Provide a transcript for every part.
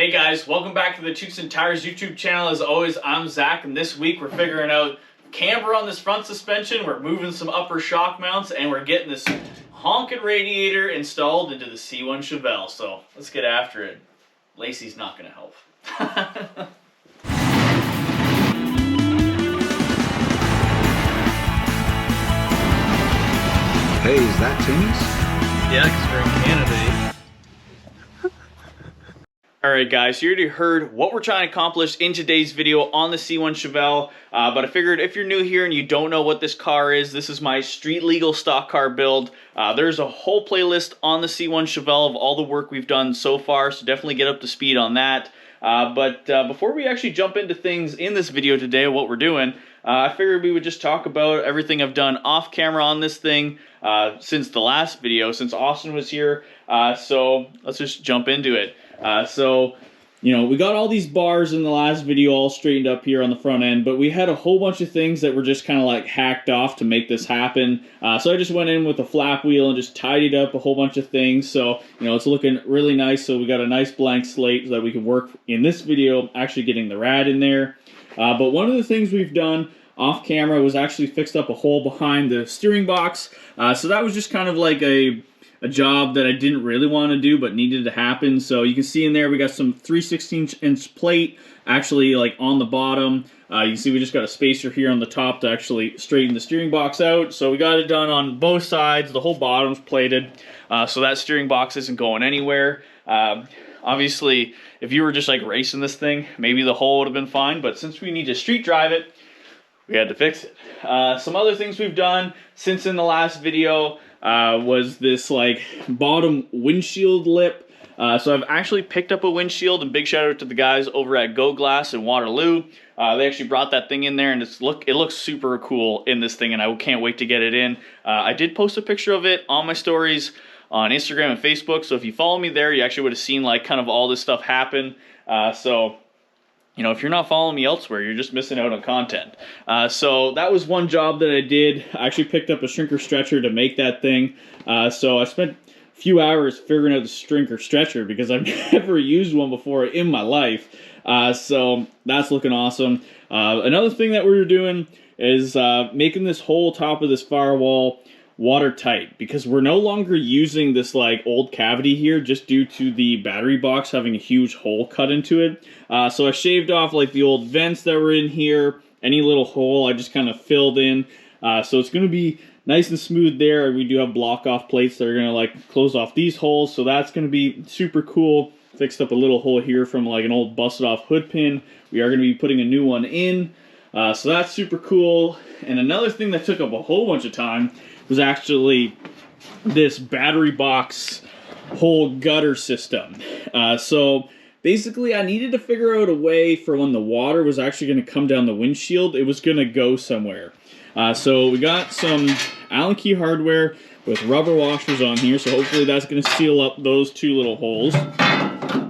Hey guys, welcome back to the Toots and Tires YouTube channel. As always, I'm Zach, and this week we're figuring out camber on this front suspension, we're moving some upper shock mounts, and we're getting this honking radiator installed into the C1 Chevelle. So let's get after it. Lacey's not going to help. Hey, is that Timmy's? Yeah, because we're in Canada. Alright guys, you already heard what we're trying to accomplish in today's video on the C1 Chevelle, but I figured if you're new here and you don't know what this car is, this is my street legal stock car build. There's a whole playlist on the C1 Chevelle of all the work we've done so far, so definitely get up to speed on that. But before we actually jump into things in this video today, what we're doing, I figured we would just talk about everything I've done off camera on this thing since the last video, since Austin was here. So let's just jump into it. So, you know, we got all these bars in the last video all straightened up here on the front end, but we had a whole bunch of things that were just kind of like hacked off to make this happen. So I just went in with a flap wheel and just tidied up a whole bunch of things. So, you know, it's looking really nice. So we got a nice blank slate so that we can work in this video actually getting the rad in there. But one of the things we've done off camera was actually fixed up a hole behind the steering box. So that was just kind of like a job that I didn't really want to do but needed to happen. So you can see in there we got some 3/16" plate actually like on the bottom. You can see we just got a spacer here on the top to actually straighten the steering box out. So we got it done on both sides. The whole bottom's plated, so that steering box isn't going anywhere. Obviously, if you were just like racing this thing, maybe the hole would have been fine, but since we need to street drive it, we had to fix it. Some other things we've done since in the last video was this like bottom windshield lip. So I've actually picked up a windshield, and big shout out to the guys over at Go Glass in Waterloo. They actually brought that thing in there, and it looks super cool in this thing, and I can't wait to get it in. I did post a picture of it on my stories on Instagram and Facebook, so if you follow me there, you actually would have seen like kind of all this stuff happen. So you know, if you're not following me elsewhere, you're just missing out on content. So that was one job that I did. I actually picked up a shrinker stretcher to make that thing. So I spent a few hours figuring out the shrinker stretcher because I've never used one before in my life. So that's looking awesome. Another thing that we were doing is making this whole top of this firewall watertight, because we're no longer using this like old cavity here just due to the battery box having a huge hole cut into it. So I shaved off like the old vents that were in here. Any little hole I just kind of filled in. So it's going to be nice and smooth there. We do have block off plates that are going to like close off these holes, so that's going to be super cool. Fixed up a little hole here from like an old busted off hood pin. We are going to be putting a new one in. So that's super cool. And another thing that took up a whole bunch of time was actually this battery box whole gutter system. So basically I needed to figure out a way for when the water was actually going to come down the windshield, it was going to go somewhere. So we got some Allen key hardware with rubber washers on here, so hopefully that's going to seal up those two little holes.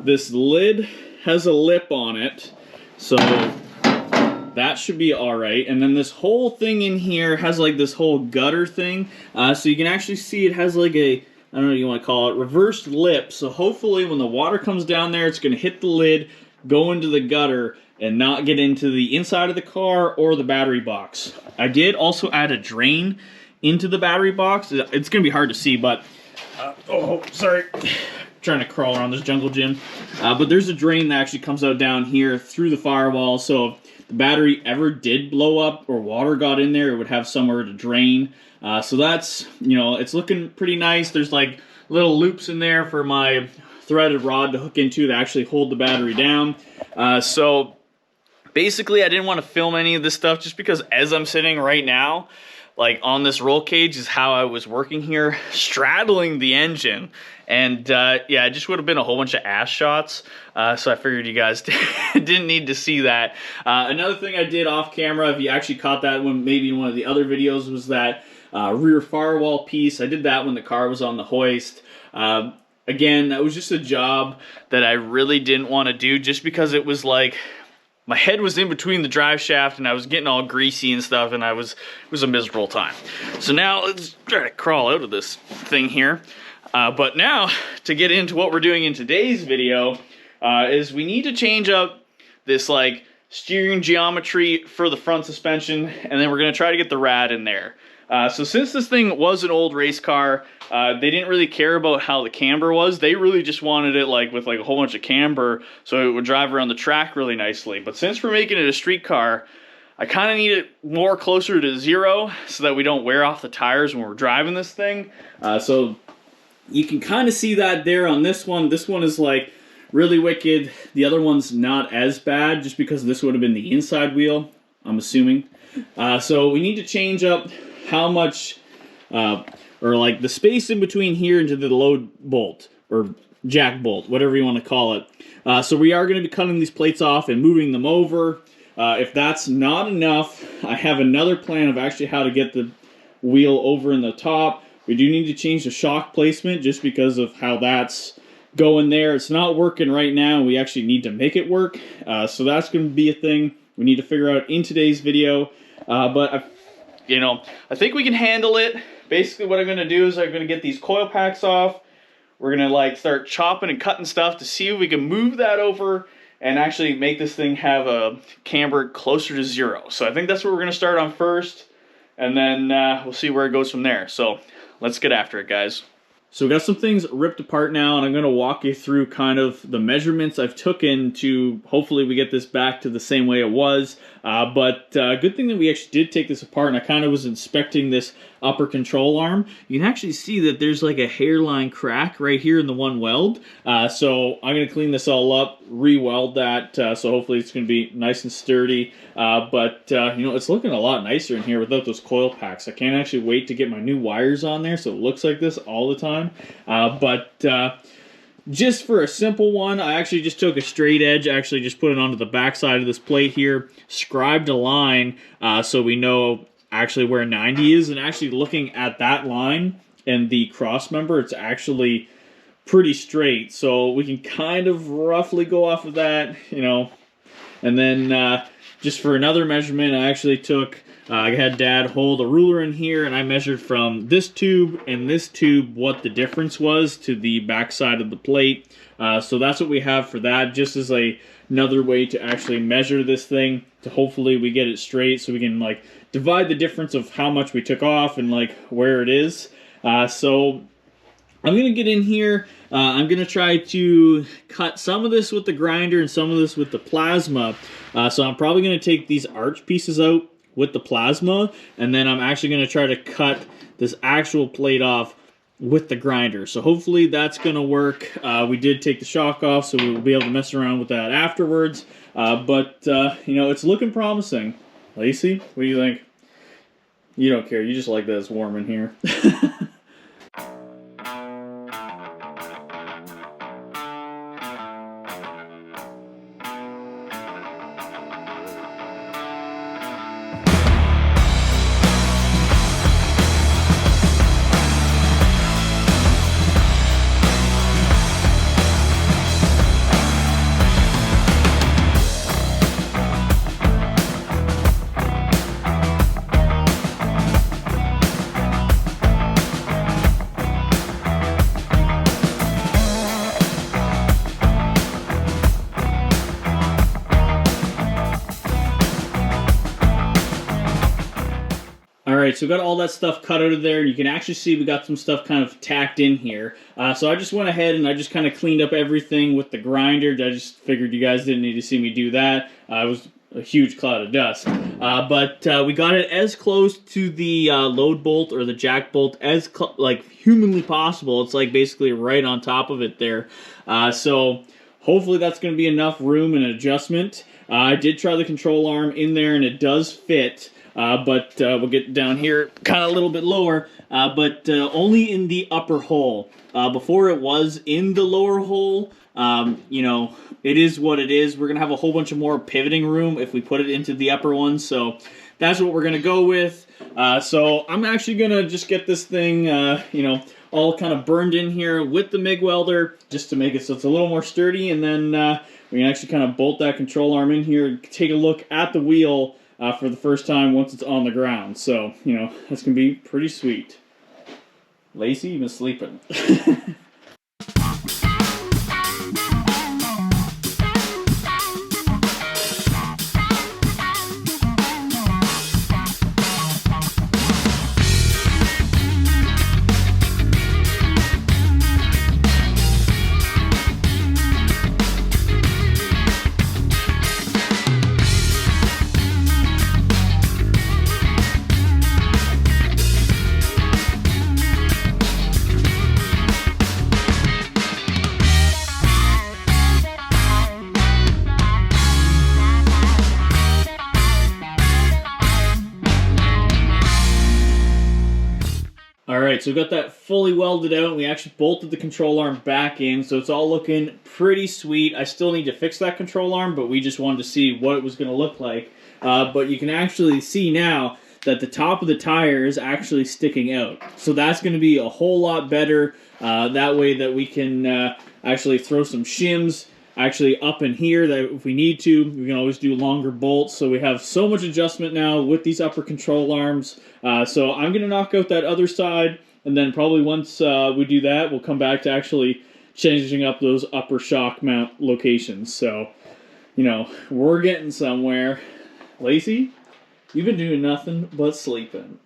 This lid has a lip on it, so that should be alright. And then this whole thing in here has like this whole gutter thing. So you can actually see it has like a, I don't know what you want to call it, reversed lip. So hopefully when the water comes down there, it's going to hit the lid, go into the gutter, and not get into the inside of the car or the battery box. I did also add a drain into the battery box. It's going to be hard to see, but, oh, sorry. Trying to crawl around this jungle gym. But there's a drain that actually comes out down here through the firewall. So the battery ever did blow up or water got in there, it would have somewhere to drain. So that's, you know, it's looking pretty nice. There's like little loops in there for my threaded rod to hook into to actually hold the battery down. So basically I didn't want to film any of this stuff just because as I'm sitting right now, like on this roll cage is how I was working here, straddling the engine. And yeah, it just would have been a whole bunch of ass shots. So I figured you guys didn't need to see that. Another thing I did off camera, if you actually caught that one maybe in one of the other videos, was that rear firewall piece. I did that when the car was on the hoist. Again, that was just a job that I really didn't want to do just because it was like, my head was in between the drive shaft and I was getting all greasy and stuff, and it was a miserable time. So now let's try to crawl out of this thing here. But now to get into what we're doing in today's video, is we need to change up this like steering geometry for the front suspension, and then we're going to try to get the rad in there. So since this thing was an old race car, they didn't really care about how the camber was. They really just wanted it like with like a whole bunch of camber so it would drive around the track really nicely. But since we're making it a street car, I kind of need it more closer to 0 so that we don't wear off the tires when we're driving this thing. So you can kind of see that there on this one. This one is like really wicked. The other one's not as bad just because this would have been the inside wheel, I'm assuming. So we need to change up how much, or like the space in between here into the load bolt, or jack bolt, whatever you want to call it. So we are going to be cutting these plates off and moving them over. If that's not enough, I have another plan of actually how to get the wheel over in the top. We do need to change the shock placement just because of how that's going there. It's not working right now. We actually need to make it work. So that's going to be a thing we need to figure out in today's video. But I think we can handle it. Basically what I'm going to do is I'm going to get these coil packs off. We're going to like start chopping and cutting stuff to see if we can move that over and actually make this thing have a camber closer to 0. So I think that's what we're going to start on first, and then we'll see where it goes from there. So let's get after it, guys. So we got some things ripped apart now, and I'm going to walk you through kind of the measurements I've taken to hopefully we get this back to the same way it was. But good thing that we actually did take this apart, and I kind of was inspecting this upper control arm. You can actually see that there's like a hairline crack right here in the one weld. So I'm going to clean this all up, re-weld that, so hopefully it's going to be nice and sturdy. But it's looking a lot nicer in here without those coil packs. I can't actually wait to get my new wires on there so it looks like this all the time. Just for a simple one, I actually just took a straight edge, actually just put it onto the back side of this plate here, scribed a line so we know actually where 90 is, and actually looking at that line and the cross member, it's actually pretty straight. So we can kind of roughly go off of that, and then just for another measurement, I actually took, I had Dad hold a ruler in here, and I measured from this tube and this tube what the difference was to the back side of the plate. So that's what we have for that, just as another way to actually measure this thing, to hopefully we get it straight so we can like divide the difference of how much we took off and like where it is. So I'm going to get in here. I'm going to try to cut some of this with the grinder and some of this with the plasma. So I'm probably going to take these arch pieces out with the plasma, and then I'm actually going to try to cut this actual plate off with the grinder. So hopefully that's going to work. We did take the shock off, so we'll be able to mess around with that afterwards. But it's looking promising. Lacey, what do you think? You don't care. You just like that it's warm in here. Alright, so we got all that stuff cut out of there, and you can actually see we got some stuff kind of tacked in here. So I just went ahead and I just kind of cleaned up everything with the grinder. I just figured you guys didn't need to see me do that. It was a huge cloud of dust. But we got it as close to the load bolt or the jack bolt as like humanly possible. It's like basically right on top of it there. So hopefully that's going to be enough room and adjustment. I did try the control arm in there and it does fit. But we'll get down here kind of a little bit lower, but only in the upper hole. Before it was in the lower hole, it is what it is. We're going to have a whole bunch of more pivoting room if we put it into the upper one, so that's what we're going to go with. So I'm actually going to just get this thing, all kind of burned in here with the MIG welder, just to make it so it's a little more sturdy, and then we can actually kind of bolt that control arm in here and take a look at the wheel for the first time once it's on the ground. So, that's going to be pretty sweet. Lacey, you've been sleeping. Alright, so we got that fully welded out, and we actually bolted the control arm back in, so it's all looking pretty sweet. I still need to fix that control arm, but we just wanted to see what it was going to look like. But you can actually see now that the top of the tire is actually sticking out. So that's going to be a whole lot better. That way that we can actually throw some shims actually up in here, that if we need to, we can always do longer bolts. So we have so much adjustment now with these upper control arms. So I'm going to knock out that other side, and then probably once we do that, we'll come back to actually changing up those upper shock mount locations. So, you know, we're getting somewhere. Lacey, you've been doing nothing but sleeping.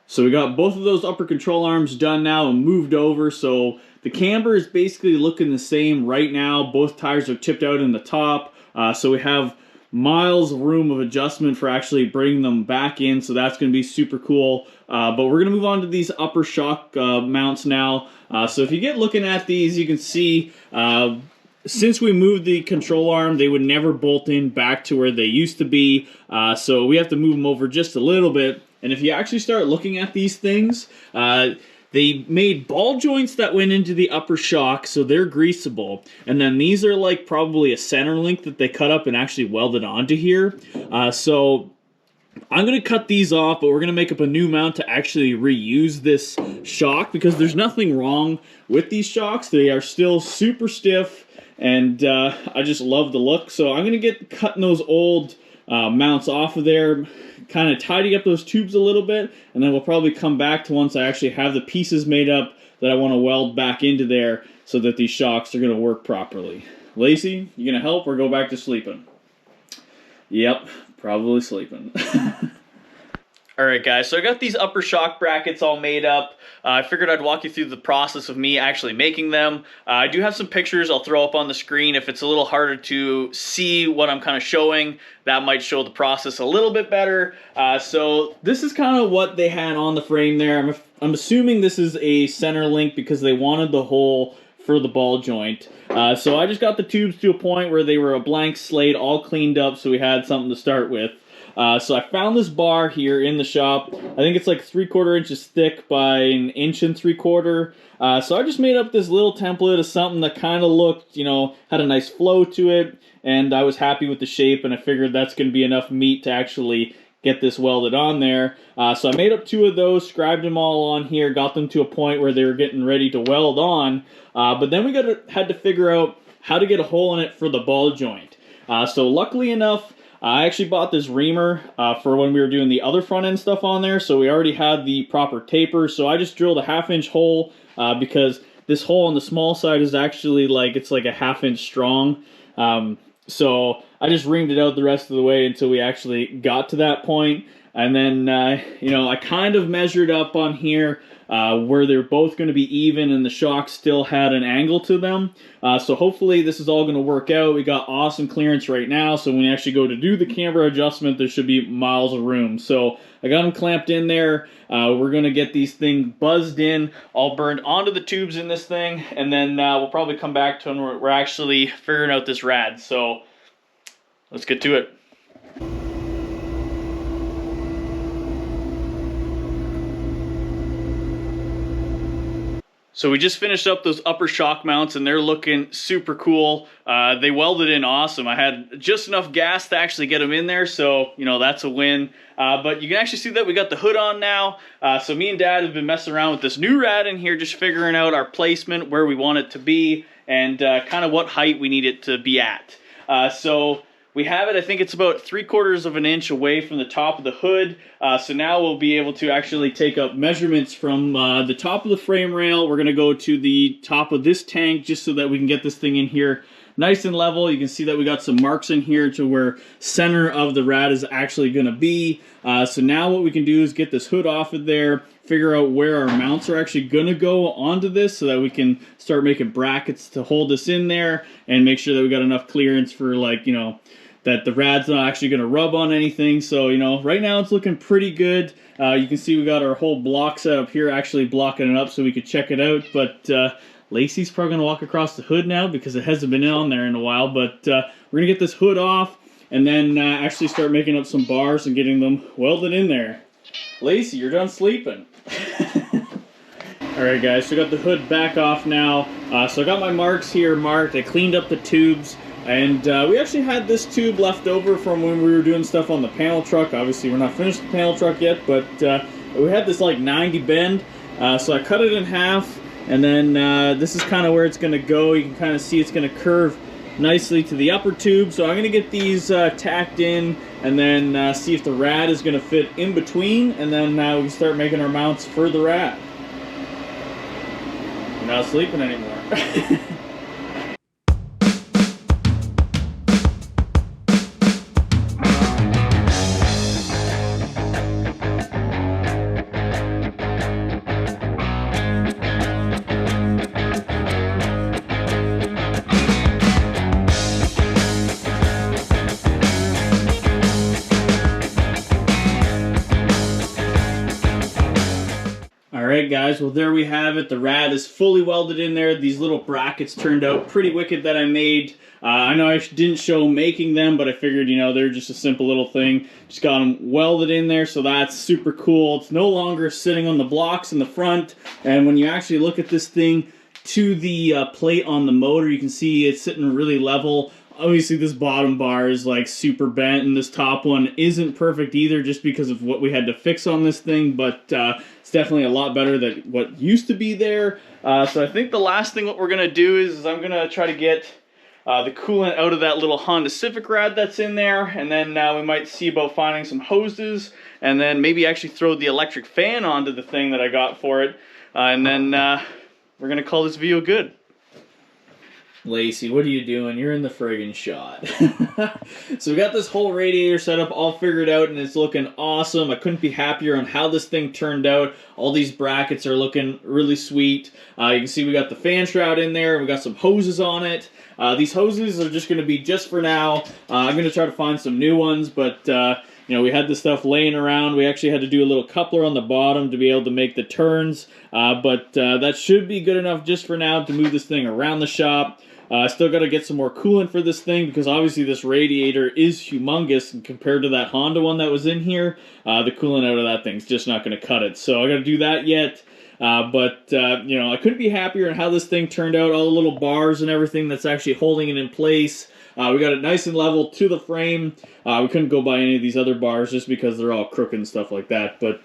So we got both of those upper control arms done now and moved over. So the camber is basically looking the same right now. Both tires are tipped out in the top. So we have miles of room of adjustment for actually bringing them back in. So that's going to be super cool. But we're going to move on to these upper shock mounts now. So if you get looking at these, you can see since we moved the control arm, they would never bolt in back to where they used to be. So we have to move them over just a little bit. And if you actually start looking at these things, they made ball joints that went into the upper shock, so they're greasable. And then these are like probably a center link that they cut up and actually welded onto here. So I'm going to cut these off, but we're going to make up a new mount to actually reuse this shock, because there's nothing wrong with these shocks. They are still super stiff, and I just love the look. So I'm going to get cutting those old mounts off of there, kind of tidy up those tubes a little bit, and then we'll probably come back to once I actually have the pieces made up that I want to weld back into there so that these shocks are going to work properly. Lacey, you going to help or go back to sleeping? Yep, probably sleeping. Alright guys, so I got these upper shock brackets all made up. I figured I'd walk you through the process of me actually making them. I do have some pictures I'll throw up on the screen. If it's a little harder to see what I'm kind of showing, that might show the process a little bit better. So this is kind of what they had on the frame there. I'm assuming this is a center link because they wanted the hole for the ball joint. So I just got the tubes to a point where they were a blank slate, all cleaned up, so we had something to start with. So I found this bar here in the shop. I think it's like 3/4 inches thick by 1 3/4 inches. So I just made up this little template of something that kind of looked, you know, had a nice flow to it, and I was happy with the shape, and I figured that's going to be enough meat to actually get this welded on there. So I made up 2 of those, scribed them all on here, got them to a point where they were getting ready to weld on. But then we had to figure out how to get a hole in it for the ball joint. So luckily enough, I actually bought this reamer for when we were doing the other front end stuff on there, so we already had the proper taper. So I just drilled a 1/2 inch hole because this hole on the small side is actually like, it's like a 1/2 inch strong. So I just reamed it out the rest of the way until we actually got to that point. And then, you know, I kind of measured up on here where they're both going to be even, and the shocks still had an angle to them. So hopefully this is all going to work out. We got awesome clearance right now, so when we actually go to do the camber adjustment, there should be miles of room. So I got them clamped in there. We're going to get these things buzzed in, all burned onto the tubes in this thing, and then we'll probably come back to when we're actually figuring out this rad. So let's get to it. So we just finished up those upper shock mounts, and they're looking super cool. They welded in awesome. I had just enough gas to actually get them in there, so, you know, that's a win. But you can actually see that we got the hood on now. So me and Dad have been messing around with this new rad in here, just figuring out our placement, where we want it to be, and kind of what height we need it to be at. So we have it, I think it's about 3/4 of an inch away from the top of the hood. So now we'll be able to actually take up measurements from the top of the frame rail. We're going to go to the top of this tank just so that we can get this thing in here nice and level. You can see that we got some marks in here to where center of the rad is actually going to be. So now what we can do is get this hood off of there, figure out where our mounts are actually going to go onto this so that we can start making brackets to hold this in there and make sure that we got enough clearance for, like, you know, that the rad's not actually going to rub on anything. So, you know, right now it's looking pretty good. You can see we got our whole block set up here actually blocking it up so we could check it out. But Lacey's probably going to walk across the hood now because it hasn't been on there in a while. But we're going to get this hood off and then actually start making up some bars and getting them welded in there. Lacey, you're done sleeping. Alright guys, so I got the hood back off now. So I got my marks here marked. I cleaned up the tubes. And we actually had this tube left over from when we were doing stuff on the panel truck. Obviously we're not finished the panel truck yet, but we had this like 90 bend. So I cut it in half, and then this is kind of where it's going to go. You can kind of see it's going to curve nicely to the upper tube. So I'm going to get these tacked in, and then see if the rad is going to fit in between, and then we can start making our mounts for the rad. You're not sleeping anymore. Alright guys, well there we have it. The rad is fully welded in there. These little brackets turned out pretty wicked that I made. I know I didn't show making them, but I figured, you know, they're just a simple little thing. Just got them welded in there, so that's super cool. It's no longer sitting on the blocks in the front, and when you actually look at this thing to the plate on the motor, you can see it's sitting really level. Obviously this bottom bar is like super bent, and this top one isn't perfect either, just because of what we had to fix on this thing, but it's definitely a lot better than what used to be there. So I think the last thing what we're going to do is I'm going to try to get the coolant out of that little Honda Civic rad that's in there, and then we might see about finding some hoses, and then maybe actually throw the electric fan onto the thing that I got for it, and then we're going to call this video good. Lacey, what are you doing? You're in the friggin' shot. So we got this whole radiator setup all figured out, and it's looking awesome. I couldn't be happier on how this thing turned out. All these brackets are looking really sweet. You can see we got the fan shroud in there. We got some hoses on it. These hoses are just going to be just for now. I'm going to try to find some new ones, but you know, we had this stuff laying around. We actually had to do a little coupler on the bottom to be able to make the turns, but that should be good enough just for now to move this thing around the shop. I still got to get some more coolant for this thing, because obviously this radiator is humongous, and compared to that Honda one that was in here, the coolant out of that thing's just not going to cut it. So I got to do that yet. But you know, I couldn't be happier on how this thing turned out. All the little bars and everything that's actually holding it in place. We got it nice and level to the frame. We couldn't go by any of these other bars just because they're all crooked and stuff like that. But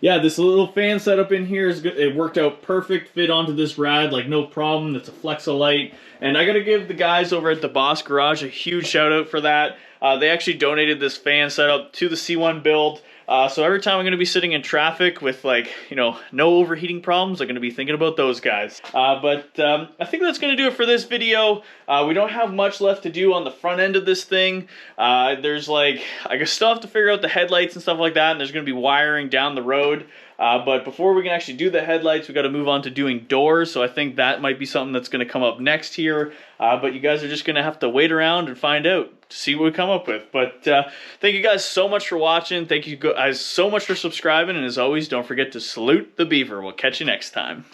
yeah, this little fan setup in here is good. It worked out perfect, fit onto this rad like no problem. It's a Flexolite, and I got to give the guys over at the Boss Garage a huge shout out for that. They actually donated this fan setup to the C1 build. So every time I'm going to be sitting in traffic with, like, you know, no overheating problems, I'm going to be thinking about those guys. But I think that's going to do it for this video. We don't have much left to do on the front end of this thing. There's like, I still have to figure out the headlights and stuff like that, and there's going to be wiring down the road. But before we can actually do the headlights, we got to move on to doing doors. So I think that might be something that's going to come up next here. But you guys are just going to have to wait around and find out to see what we come up with. But thank you guys so much for watching. Thank you guys so much for subscribing. And as always, don't forget to salute the beaver. We'll catch you next time.